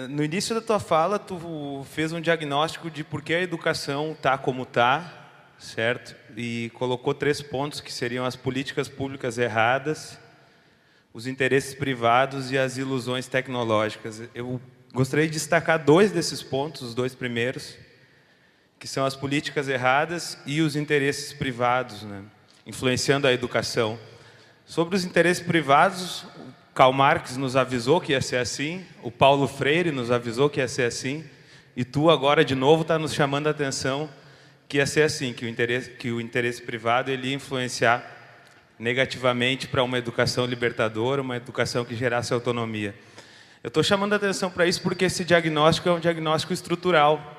No início da tua fala, tu fez um diagnóstico de por que a educação está como está, certo? E colocou 3 pontos que seriam as políticas públicas erradas, os interesses privados e as ilusões tecnológicas. Eu gostaria de destacar 2 desses pontos, os 2 primeiros, que são as políticas erradas e os interesses privados, né, influenciando a educação. Sobre os interesses privados, Karl Marx nos avisou que ia ser assim, o Paulo Freire nos avisou que ia ser assim, e tu agora de novo está nos chamando a atenção que ia ser assim, que o interesse privado ele ia influenciar negativamente para uma educação libertadora, uma educação que gerasse autonomia. Eu estou chamando a atenção para isso porque esse diagnóstico é um diagnóstico estrutural,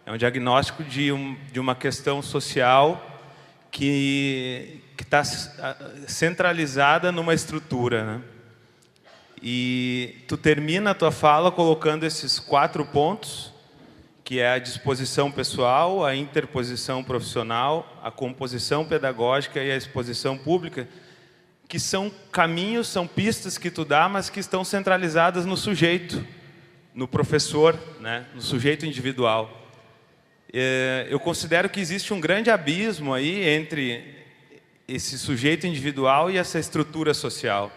é um diagnóstico de uma questão social que está centralizada numa estrutura, né? E tu termina a tua fala colocando esses 4 pontos, que é a disposição pessoal, a interposição profissional, a composição pedagógica e a exposição pública, que são caminhos, são pistas que tu dá, mas que estão centralizadas no sujeito, no professor, né, no sujeito individual. Eu considero que existe um grande abismo aí entre esse sujeito individual e essa estrutura social.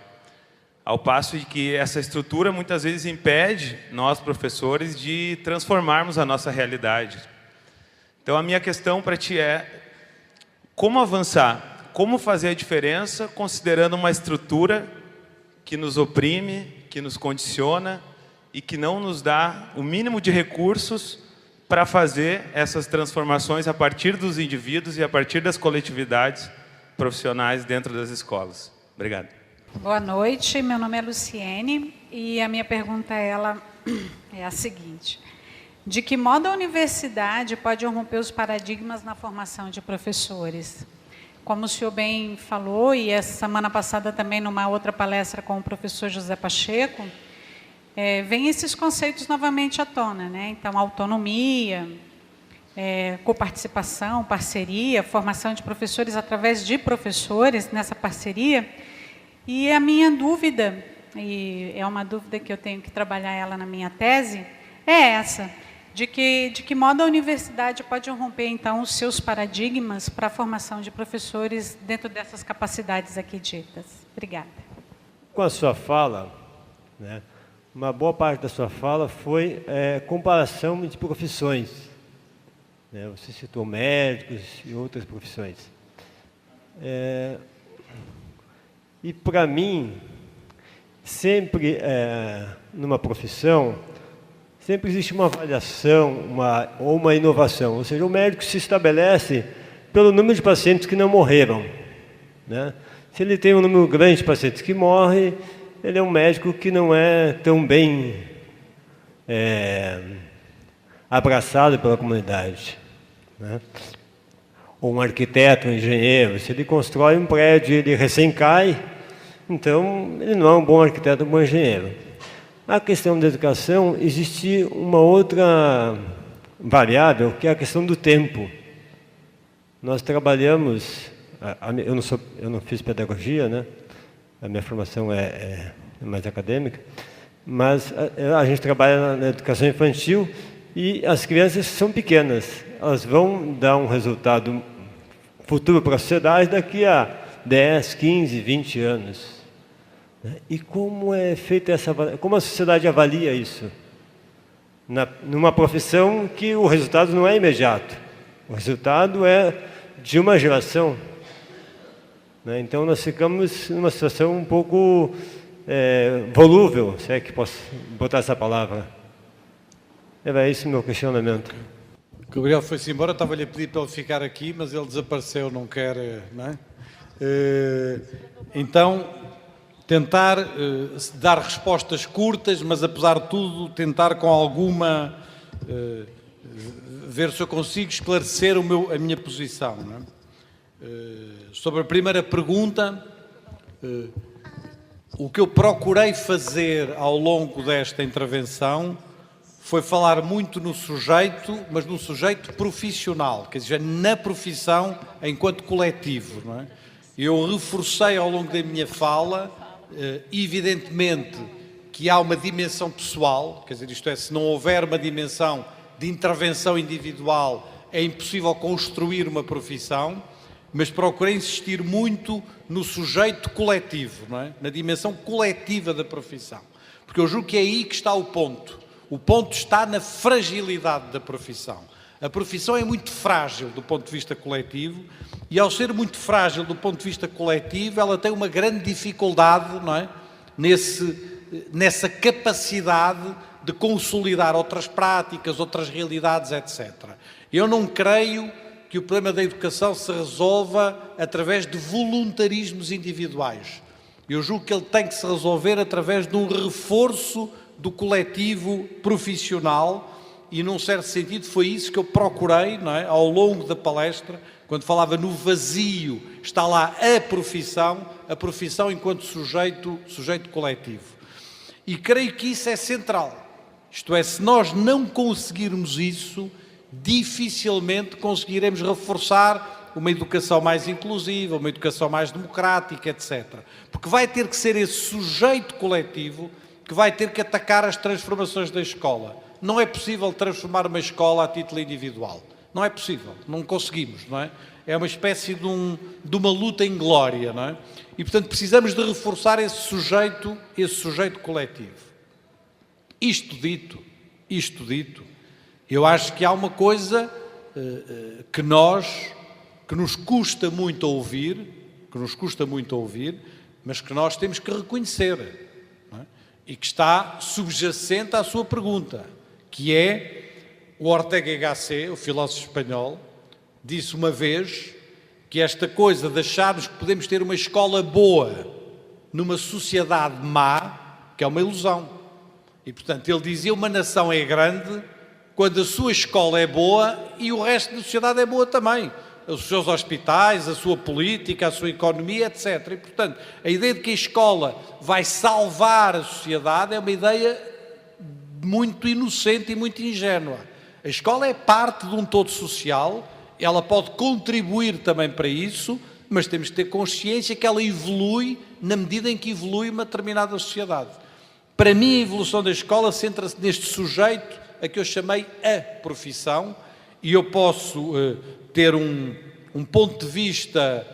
Ao passo de que essa estrutura muitas vezes impede nós, professores, de transformarmos a nossa realidade. Então a minha questão para ti é como avançar, como fazer a diferença considerando uma estrutura que nos oprime, que nos condiciona e que não nos dá o mínimo de recursos para fazer essas transformações a partir dos indivíduos e a partir das coletividades profissionais dentro das escolas. Obrigado. Boa noite, meu nome é Luciene e a minha pergunta é a seguinte: de que modo a universidade pode romper os paradigmas na formação de professores? Como o senhor bem falou, e essa semana passada também numa outra palestra com o professor José Pacheco, vem esses conceitos novamente à tona, né? Então, autonomia, coparticipação, parceria, formação de professores através de professores nessa parceria. E a minha dúvida, e é uma dúvida que eu tenho que trabalhar ela na minha tese, é essa, de que modo a universidade pode romper, então, os seus paradigmas para a formação de professores dentro dessas capacidades aqui ditas. Obrigada. Com a sua fala, né, uma boa parte da sua fala foi comparação de profissões. Né, você citou médicos e outras profissões. E, para mim, sempre, numa profissão, sempre existe uma avaliação ou uma inovação. Ou seja, o médico se estabelece pelo número de pacientes que não morreram. Né? Se ele tem um número grande de pacientes que morrem, ele é um médico que não é tão bem abraçado pela comunidade. Né? Ou um arquiteto, um engenheiro, se ele constrói um prédio e ele recém cai, então ele não é um bom arquiteto, um bom engenheiro. A questão da educação, existe uma outra variável, que é a questão do tempo. Nós trabalhamos, eu não fiz pedagogia, né? A minha formação é mais acadêmica, mas a gente trabalha na educação infantil e as crianças são pequenas, elas vão dar um resultado futuro para a sociedade daqui a 10, 15, 20 anos. E como é feita como a sociedade avalia isso? Numa profissão que o resultado não é imediato, o resultado é de uma geração. Então nós ficamos numa situação um pouco volúvel, se é que posso botar essa palavra. É esse o meu questionamento. O Gabriel foi-se embora, estava-lhe a pedir para ele ficar aqui, mas ele desapareceu, não quer, não é? Então, tentar dar respostas curtas, mas apesar de tudo, tentar com alguma... ver se eu consigo esclarecer a minha posição. Não é? Sobre a primeira pergunta, o que eu procurei fazer ao longo desta intervenção foi falar muito no sujeito, mas no sujeito profissional, quer dizer, na profissão enquanto coletivo. Não é? Eu reforcei ao longo da minha fala, evidentemente, que há uma dimensão pessoal, quer dizer, isto é, se não houver uma dimensão de intervenção individual, é impossível construir uma profissão, mas procurei insistir muito no sujeito coletivo, não é? Na dimensão coletiva da profissão. Porque eu julgo que é aí que está o ponto. O ponto está na fragilidade da profissão. A profissão é muito frágil do ponto de vista coletivo e, ao ser muito frágil do ponto de vista coletivo, ela tem uma grande dificuldade, não é? Nessa capacidade de consolidar outras práticas, outras realidades, etc. Eu não creio que o problema da educação se resolva através de voluntarismos individuais. Eu julgo que ele tem que se resolver através de um reforço do coletivo profissional e, num certo sentido, foi isso que eu procurei, não é? Ao longo da palestra, quando falava no vazio, está lá a profissão enquanto sujeito coletivo. E creio que isso é central. Isto é, se nós não conseguirmos isso, dificilmente conseguiremos reforçar uma educação mais inclusiva, uma educação mais democrática, etc. Porque vai ter que ser esse sujeito coletivo que vai ter que atacar as transformações da escola. Não é possível transformar uma escola a título individual. Não é possível, não conseguimos, não é? É uma espécie de uma luta em glória, não é? E, portanto, precisamos de reforçar esse sujeito coletivo. Isto dito, eu acho que há uma coisa que nos custa muito a ouvir, mas que nós temos que reconhecer, não é? E que está subjacente à sua pergunta, que é o Ortega y Gasset, o filósofo espanhol, disse uma vez que esta coisa de acharmos que podemos ter uma escola boa numa sociedade má, que é uma ilusão. E, portanto, ele dizia, uma nação é grande quando a sua escola é boa e o resto da sociedade é boa também. Os seus hospitais, a sua política, a sua economia, etc. E, portanto, a ideia de que a escola vai salvar a sociedade é uma ideia muito inocente e muito ingênua. A escola é parte de um todo social, ela pode contribuir também para isso, mas temos que ter consciência que ela evolui na medida em que evolui uma determinada sociedade. Para mim, a evolução da escola centra-se neste sujeito a que eu chamei a profissão, e eu posso ter um ponto de vista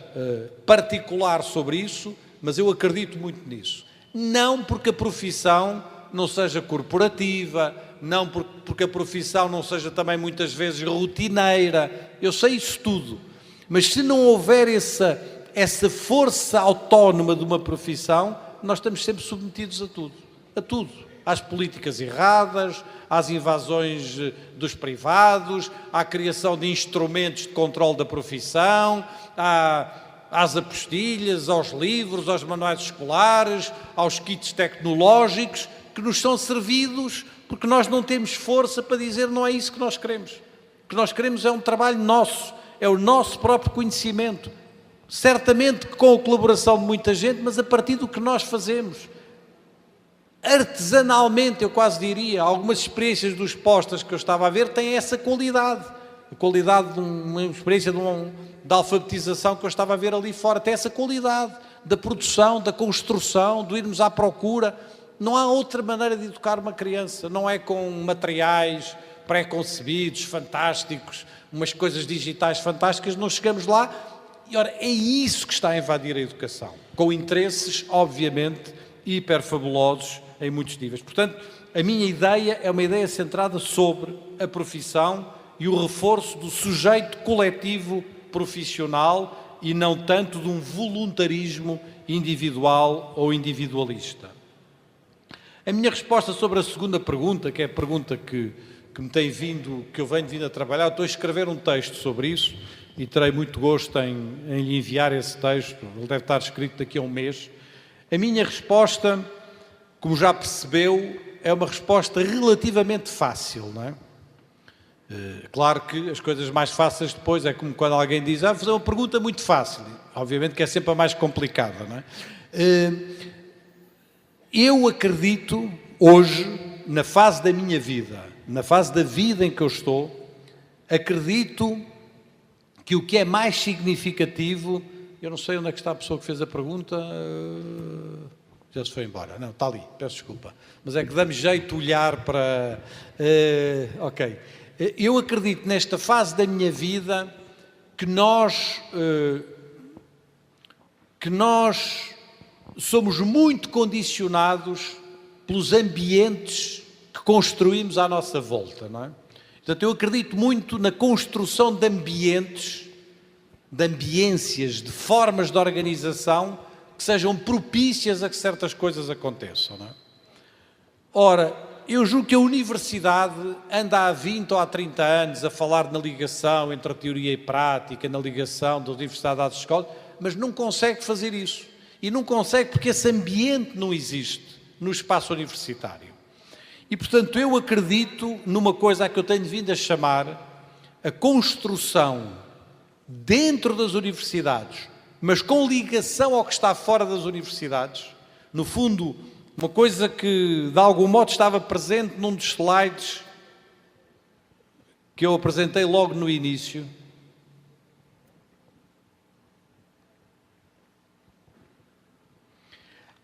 particular sobre isso, mas eu acredito muito nisso. Não porque a profissão não seja corporativa, não porque a profissão não seja também muitas vezes rotineira, eu sei isso tudo, mas se não houver essa força autónoma de uma profissão, nós estamos sempre submetidos a tudo, às políticas erradas, às invasões dos privados, à criação de instrumentos de controle da profissão, às apostilhas, aos livros, aos manuais escolares, aos kits tecnológicos, que nos são servidos porque nós não temos força para dizer não é isso que nós queremos. O que nós queremos é um trabalho nosso, é o nosso próprio conhecimento. Certamente com a colaboração de muita gente, mas a partir do que nós fazemos. Artesanalmente, eu quase diria, algumas experiências dos postas que eu estava a ver têm essa qualidade. A qualidade de uma experiência de alfabetização que eu estava a ver ali fora, tem essa qualidade da produção, da construção, de irmos à procura. Não há outra maneira de educar uma criança, não é com materiais pré-concebidos, fantásticos, umas coisas digitais fantásticas, não chegamos lá. E, ora, é isso que está a invadir a educação, com interesses, obviamente, hiperfabulosos em muitos níveis. Portanto, a minha ideia é uma ideia centrada sobre a profissão e o reforço do sujeito coletivo profissional e não tanto de um voluntarismo individual ou individualista. A minha resposta sobre a segunda pergunta, que é a pergunta que eu venho vindo a trabalhar, eu estou a escrever um texto sobre isso e terei muito gosto em lhe enviar esse texto, ele deve estar escrito daqui a um mês. A minha resposta, como já percebeu, é uma resposta relativamente fácil, não é? Claro que as coisas mais fáceis depois é como quando alguém diz, vou fazer uma pergunta muito fácil. Obviamente que é sempre a mais complicada, não é? Eu acredito hoje, na fase da minha vida, na fase da vida em que eu estou, acredito que o que é mais significativo, eu não sei onde é que está a pessoa que fez a pergunta, Já se foi embora. Não, está ali, peço desculpa. Mas é que dá-me jeito de olhar para... ok. Eu acredito nesta fase da minha vida que nós somos muito condicionados pelos ambientes que construímos à nossa volta, não é? Portanto, eu acredito muito na construção de ambientes, de ambiências, de formas de organização que sejam propícias a que certas coisas aconteçam, não é? Ora, eu julgo que a universidade anda há 20 ou há 30 anos a falar na ligação entre a teoria e a prática, na ligação da universidade às escolas, mas não consegue fazer isso. E não consegue porque esse ambiente não existe no espaço universitário. E, portanto, eu acredito numa coisa a que eu tenho vindo a chamar a construção dentro das universidades, mas com ligação ao que está fora das universidades. No fundo, uma coisa que, de algum modo, estava presente num dos slides que eu apresentei logo no início.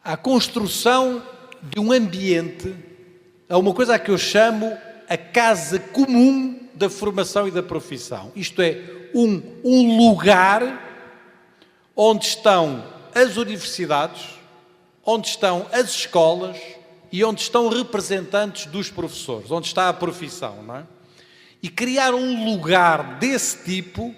A construção de um ambiente, é uma coisa a que eu chamo a casa comum da formação e da profissão. Isto é, um lugar onde estão as universidades, onde estão as escolas e onde estão representantes dos professores, onde está a profissão, não é? E criar um lugar desse tipo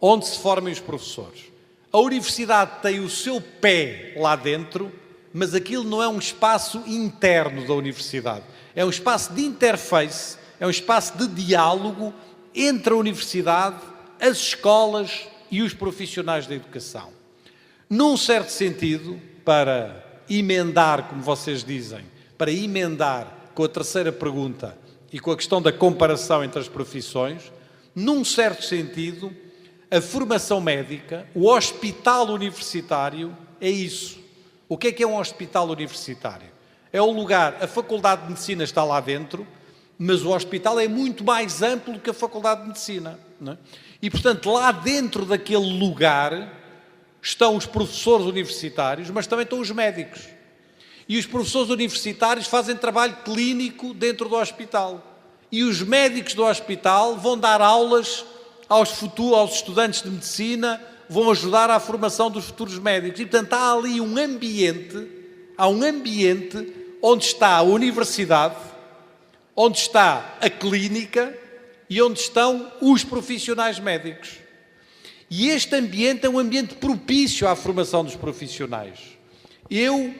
onde se formem os professores. A universidade tem o seu pé lá dentro, mas aquilo não é um espaço interno da universidade. É um espaço de interface, é um espaço de diálogo entre a universidade, as escolas e os profissionais da educação. Num certo sentido, para emendar, como vocês dizem, para emendar com a terceira pergunta e com a questão da comparação entre as profissões, num certo sentido, a formação médica, o hospital universitário é isso. O que é um hospital universitário? É um lugar, a Faculdade de Medicina está lá dentro, mas o hospital é muito mais amplo que a Faculdade de Medicina, não é? E, portanto, lá dentro daquele lugar estão os professores universitários, mas também estão os médicos. E os professores universitários fazem trabalho clínico dentro do hospital. E os médicos do hospital vão dar aulas aos estudantes de medicina, vão ajudar à formação dos futuros médicos. E, portanto, há ali um ambiente onde está a universidade, onde está a clínica e onde estão os profissionais médicos. E este ambiente é um ambiente propício à formação dos profissionais. Eu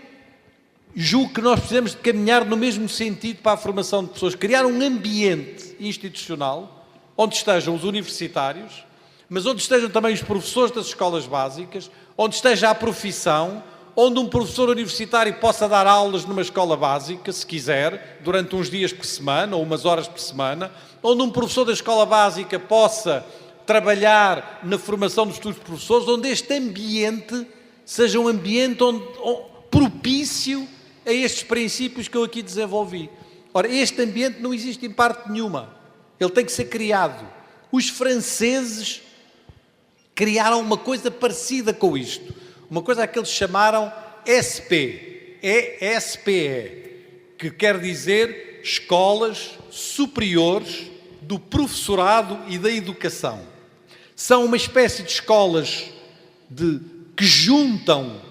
julgo que nós precisamos de caminhar no mesmo sentido para a formação de pessoas, criar um ambiente institucional onde estejam os universitários, mas onde estejam também os professores das escolas básicas, onde esteja a profissão, onde um professor universitário possa dar aulas numa escola básica, se quiser, durante uns dias por semana ou umas horas por semana, onde um professor da escola básica possa trabalhar na formação dos futuros professores, onde este ambiente seja um ambiente propício a estes princípios que eu aqui desenvolvi. Ora, este ambiente não existe em parte nenhuma. Ele tem que ser criado. Os franceses criaram uma coisa parecida com isto. Uma coisa que eles chamaram ESPE, que quer dizer Escolas Superiores do Professorado e da Educação. São uma espécie de escolas que juntam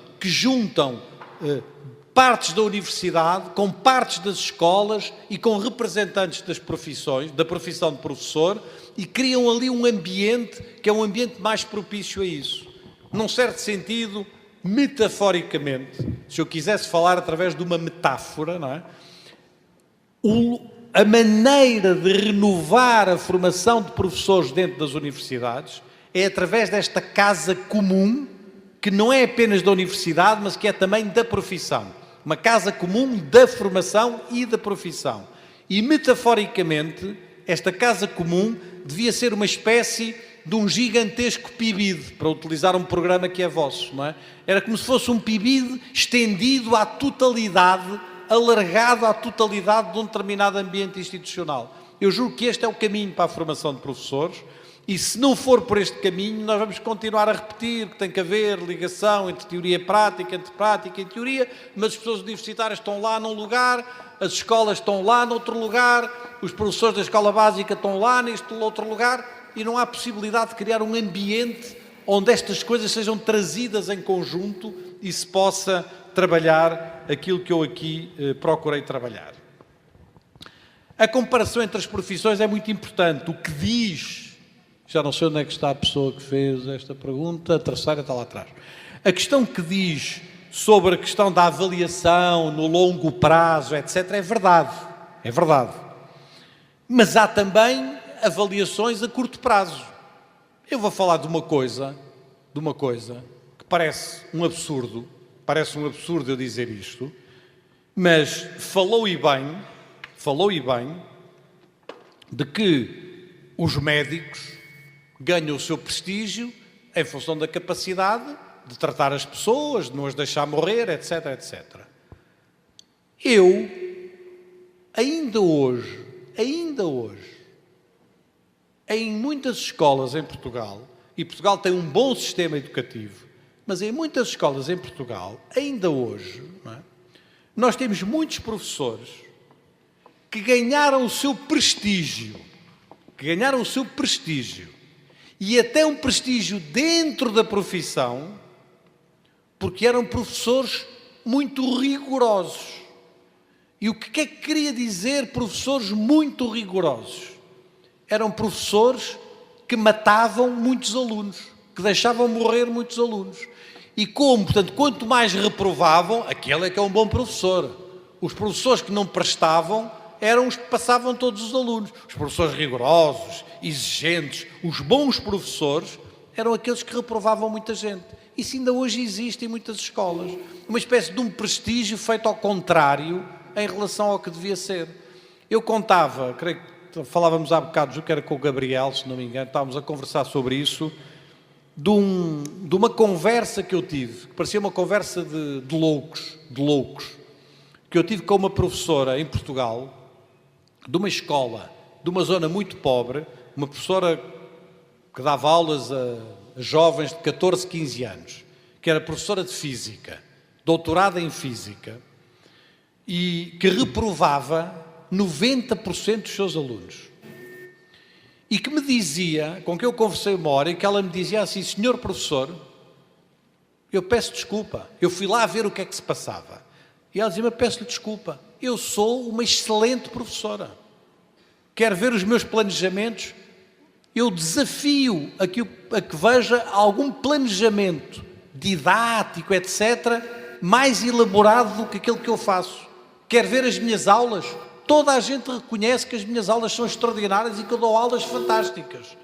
partes da universidade com partes das escolas e com representantes das profissões, da profissão de professor, e criam ali um ambiente que é um ambiente mais propício a isso. Num certo sentido, metaforicamente, se eu quisesse falar através de uma metáfora, não é? A maneira de renovar a formação de professores dentro das universidades é através desta casa comum, que não é apenas da universidade, mas que é também da profissão. Uma casa comum da formação e da profissão. E, metaforicamente, esta casa comum devia ser uma espécie de um gigantesco PIBID, para utilizar um programa que é vosso, não é? Era como se fosse um PIBID estendido à totalidade, alargado à totalidade de um determinado ambiente institucional. Eu julgo que este é o caminho para a formação de professores E se não for por este caminho, nós vamos continuar a repetir que tem que haver ligação entre teoria e prática, entre prática e teoria, mas as pessoas universitárias estão lá num lugar, as escolas estão lá noutro lugar, os professores da escola básica estão lá neste outro lugar, e não há possibilidade de criar um ambiente onde estas coisas sejam trazidas em conjunto e se possa trabalhar aquilo que eu aqui procurei trabalhar. A comparação entre as profissões é muito importante. O que diz, já não sei onde é que está a pessoa que fez esta pergunta, a terceira está lá atrás. A questão que diz sobre a questão da avaliação no longo prazo, etc., é verdade. É verdade. Mas há também avaliações a curto prazo. Eu vou falar de uma coisa que parece um absurdo eu dizer isto, mas falou e bem de que os médicos ganham o seu prestígio em função da capacidade de tratar as pessoas, de não as deixar morrer, etc, etc. Eu, ainda hoje, em muitas escolas em Portugal, e Portugal tem um bom sistema educativo, mas em muitas escolas em Portugal, ainda hoje, não é? Nós temos muitos professores que ganharam o seu prestígio, e até um prestígio dentro da profissão, porque eram professores muito rigorosos. E o que é que queria dizer professores muito rigorosos? Eram professores que matavam muitos alunos, que deixavam morrer muitos alunos. E como, portanto, quanto mais reprovavam, aquele é que é um bom professor. Os professores que não prestavam eram os que passavam todos os alunos. Os professores rigorosos, exigentes, os bons professores eram aqueles que reprovavam muita gente. Isso ainda hoje existe em muitas escolas. Uma espécie de um prestígio feito ao contrário em relação ao que devia ser. Eu contava, creio que falávamos há bocado, que era com o Gabriel, se não me engano, estávamos a conversar sobre isso, de uma conversa que eu tive, que parecia uma conversa de loucos, que eu tive com uma professora em Portugal, de uma escola, de uma zona muito pobre, uma professora que dava aulas a jovens de 14, 15 anos, que era professora de Física, doutorada em Física, e que reprovava 90% dos seus alunos. E que me dizia, com quem eu conversei uma hora, e que ela me dizia assim: senhor professor, eu peço desculpa, eu fui lá ver o que é que se passava. E ela dizia-me: peço-lhe desculpa, eu sou uma excelente professora. Quer ver os meus planejamentos? Eu desafio a que veja algum planejamento didático, etc., mais elaborado do que aquele que eu faço. Quer ver as minhas aulas? Toda a gente reconhece que as minhas aulas são extraordinárias e que eu dou aulas fantásticas.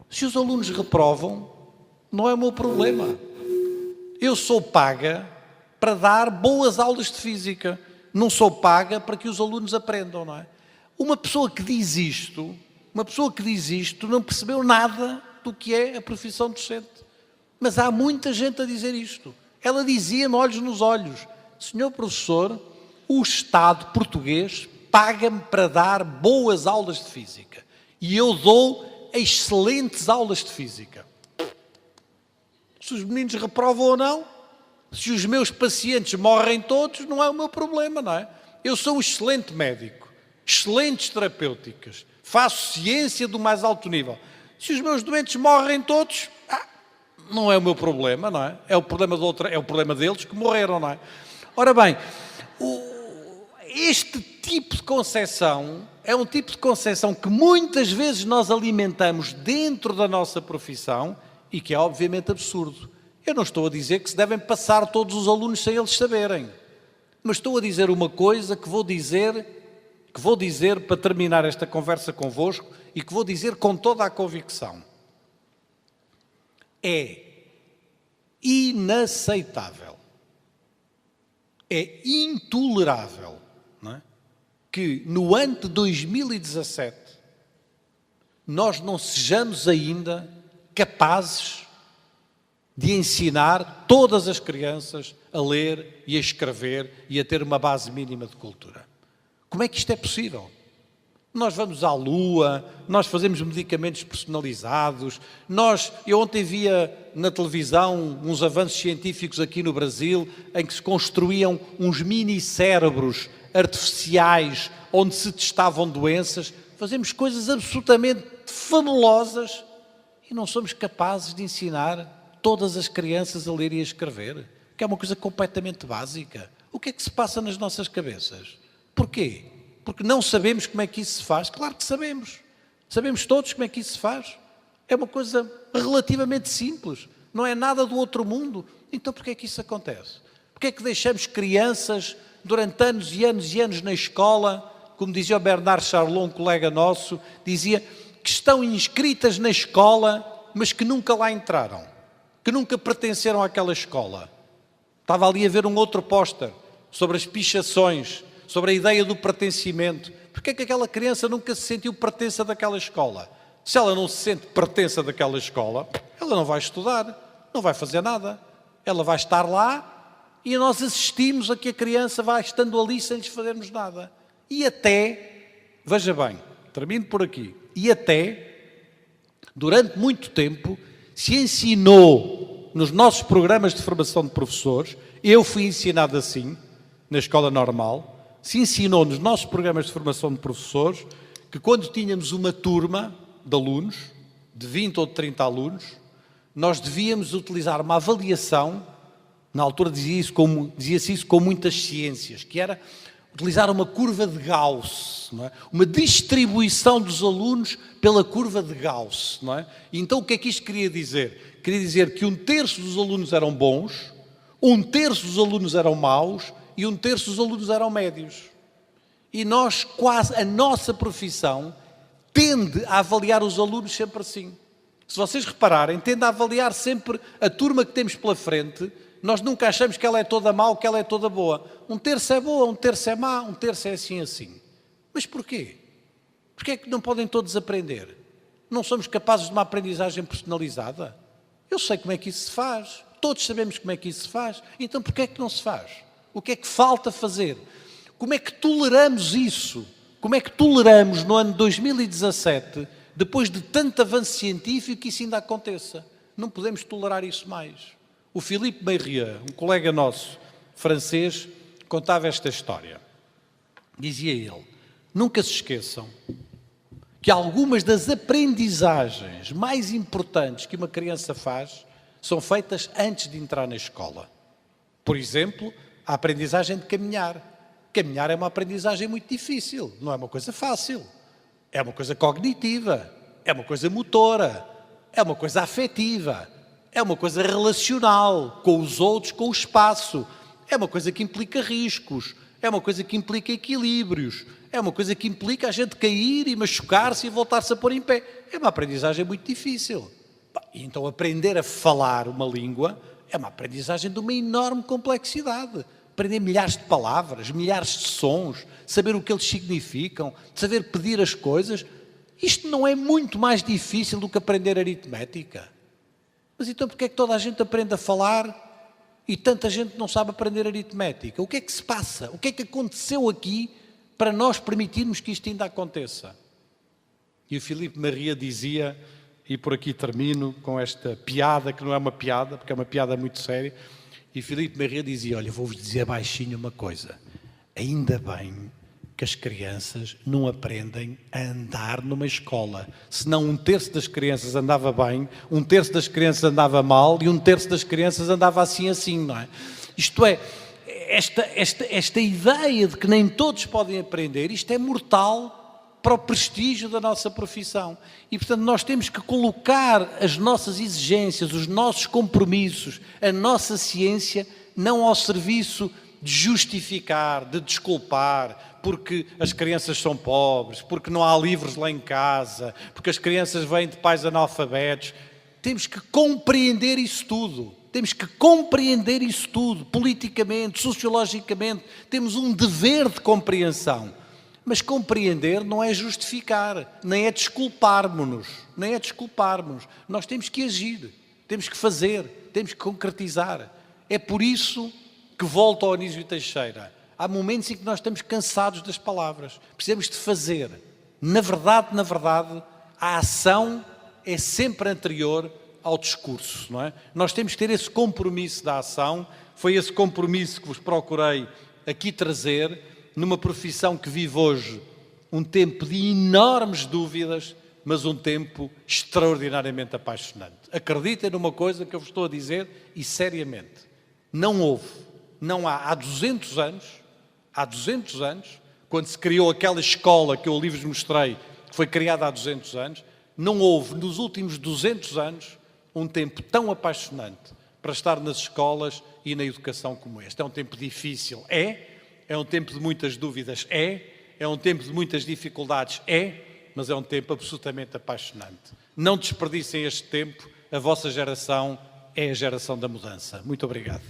Se os alunos reprovam, não é o meu problema. Eu sou paga para dar boas aulas de Física. Não sou paga para que os alunos aprendam, não é? Uma pessoa que diz isto não percebeu nada do que é a profissão docente. Mas há muita gente a dizer isto. Ela dizia-me olhos nos olhos: senhor professor, o Estado português paga-me para dar boas aulas de Física. E eu dou excelentes aulas de Física. Se os meninos reprovam ou não, se os meus pacientes morrem todos, não é o meu problema, não é? Eu sou um excelente médico, excelentes terapêuticas, faço ciência do mais alto nível. Se os meus doentes morrem todos, não é o meu problema, não é? É o problema deles que morreram, não é? Ora bem, este tipo de concepção é um tipo de concepção que muitas vezes nós alimentamos dentro da nossa profissão e que é obviamente absurdo. Eu não estou a dizer que se devem passar todos os alunos sem eles saberem, mas estou a dizer uma coisa que vou dizer para terminar esta conversa convosco e que vou dizer com toda a convicção. É inaceitável, é intolerável, não é? Que no ano de 2017 nós não sejamos ainda capazes de ensinar todas as crianças a ler e a escrever e a ter uma base mínima de cultura. Como é que isto é possível? Nós vamos à Lua, nós fazemos medicamentos personalizados, eu ontem via na televisão uns avanços científicos aqui no Brasil em que se construíam uns mini-cérebros artificiais onde se testavam doenças. Fazemos coisas absolutamente fabulosas e não somos capazes de ensinar todas as crianças a ler e a escrever, que é uma coisa completamente básica. O que é que se passa nas nossas cabeças? Porquê? Porque não sabemos como é que isso se faz? Claro que sabemos. Sabemos todos como é que isso se faz. É uma coisa relativamente simples. Não é nada do outro mundo. Então porquê é que isso acontece? Porquê é que deixamos crianças durante anos e anos e anos na escola, como dizia o Bernard Charlot, um colega nosso, dizia que estão inscritas na escola, mas que nunca lá entraram, que nunca pertenceram àquela escola. Estava ali a ver um outro póster sobre as pichações, sobre a ideia do pertencimento. Porquê é que aquela criança nunca se sentiu pertença daquela escola? Se ela não se sente pertença daquela escola, ela não vai estudar, não vai fazer nada. Ela vai estar lá e nós assistimos a que a criança vai estando ali sem lhes fazermos nada. E até, veja bem, termino por aqui, e até, durante muito tempo, se ensinou nos nossos programas de formação de professores, eu fui ensinado assim, na escola normal, se ensinou nos nossos programas de formação de professores que quando tínhamos uma turma de alunos, de 20 ou de 30 alunos, nós devíamos utilizar uma avaliação, na altura dizia-se isso com muitas ciências, que era utilizar uma curva de Gauss, não é? Uma distribuição dos alunos pela curva de Gauss. Não é? E então o que é que isto queria dizer? Queria dizer que 1/3 dos alunos eram bons, 1/3 dos alunos eram maus e 1/3 dos alunos eram médios. E nós, a nossa profissão tende a avaliar os alunos sempre assim. Se vocês repararem, tende a avaliar sempre a turma que temos pela frente. Nós nunca achamos que ela é toda má ou que ela é toda boa. 1/3 é boa, 1/3 é má, 1/3 é assim. Mas porquê? Porquê é que não podem todos aprender? Não somos capazes de uma aprendizagem personalizada? Eu sei como é que isso se faz. Todos sabemos como é que isso se faz. Então porquê é que não se faz? O que é que falta fazer? Como é que toleramos isso? Como é que toleramos no ano 2017, depois de tanto avanço científico, que isso ainda aconteça? Não podemos tolerar isso mais. O Philippe Mérieux, um colega nosso francês, contava esta história. Dizia ele, nunca se esqueçam que algumas das aprendizagens mais importantes que uma criança faz são feitas antes de entrar na escola. Por exemplo, a aprendizagem de caminhar. Caminhar é uma aprendizagem muito difícil, não é uma coisa fácil. É uma coisa cognitiva, é uma coisa motora, é uma coisa afetiva. É uma coisa relacional, com os outros, com o espaço. É uma coisa que implica riscos. É uma coisa que implica equilíbrios. É uma coisa que implica a gente cair e machucar-se e voltar-se a pôr em pé. É uma aprendizagem muito difícil. E então aprender a falar uma língua é uma aprendizagem de uma enorme complexidade. Aprender milhares de palavras, milhares de sons, saber o que eles significam, saber pedir as coisas. Isto não é muito mais difícil do que aprender aritmética. Mas então porquê é que toda a gente aprende a falar e tanta gente não sabe aprender aritmética? O que é que se passa? O que é que aconteceu aqui para nós permitirmos que isto ainda aconteça? E o Philippe Mérieux dizia, e por aqui termino com esta piada, que não é uma piada, porque é uma piada muito séria, e Philippe Mérieux dizia, olha, vou-vos dizer baixinho uma coisa, ainda bem que as crianças não aprendem a andar numa escola. Senão 1/3 das crianças andava bem, 1/3 das crianças andava mal e 1/3 das crianças andava assim, não é? Isto é, esta ideia de que nem todos podem aprender, isto é mortal para o prestígio da nossa profissão. E, portanto, nós temos que colocar as nossas exigências, os nossos compromissos, a nossa ciência, não ao serviço de justificar, de desculpar, porque as crianças são pobres, porque não há livros lá em casa, porque as crianças vêm de pais analfabetos. Temos que compreender isso tudo. Temos que compreender isso tudo, politicamente, sociologicamente. Temos um dever de compreensão. Mas compreender não é justificar, nem é desculparmos-nos, nem é desculparmos. Nós temos que agir, temos que fazer, temos que concretizar. É por isso que volto ao Anísio Teixeira. Há momentos em que nós estamos cansados das palavras. Precisamos de fazer. Na verdade, a ação é sempre anterior ao discurso, não é? Nós temos que ter esse compromisso da ação. Foi esse compromisso que vos procurei aqui trazer, numa profissão que vive hoje um tempo de enormes dúvidas, mas um tempo extraordinariamente apaixonante. Acreditem numa coisa que eu vos estou a dizer, e seriamente, não há 200 anos, quando se criou aquela escola que eu ali vos mostrei, que foi criada há 200 anos, não houve nos últimos 200 anos um tempo tão apaixonante para estar nas escolas e na educação como este. É um tempo difícil, é um tempo de muitas dúvidas, é um tempo de muitas dificuldades, mas é um tempo absolutamente apaixonante. Não desperdicem este tempo, a vossa geração é a geração da mudança. Muito obrigado.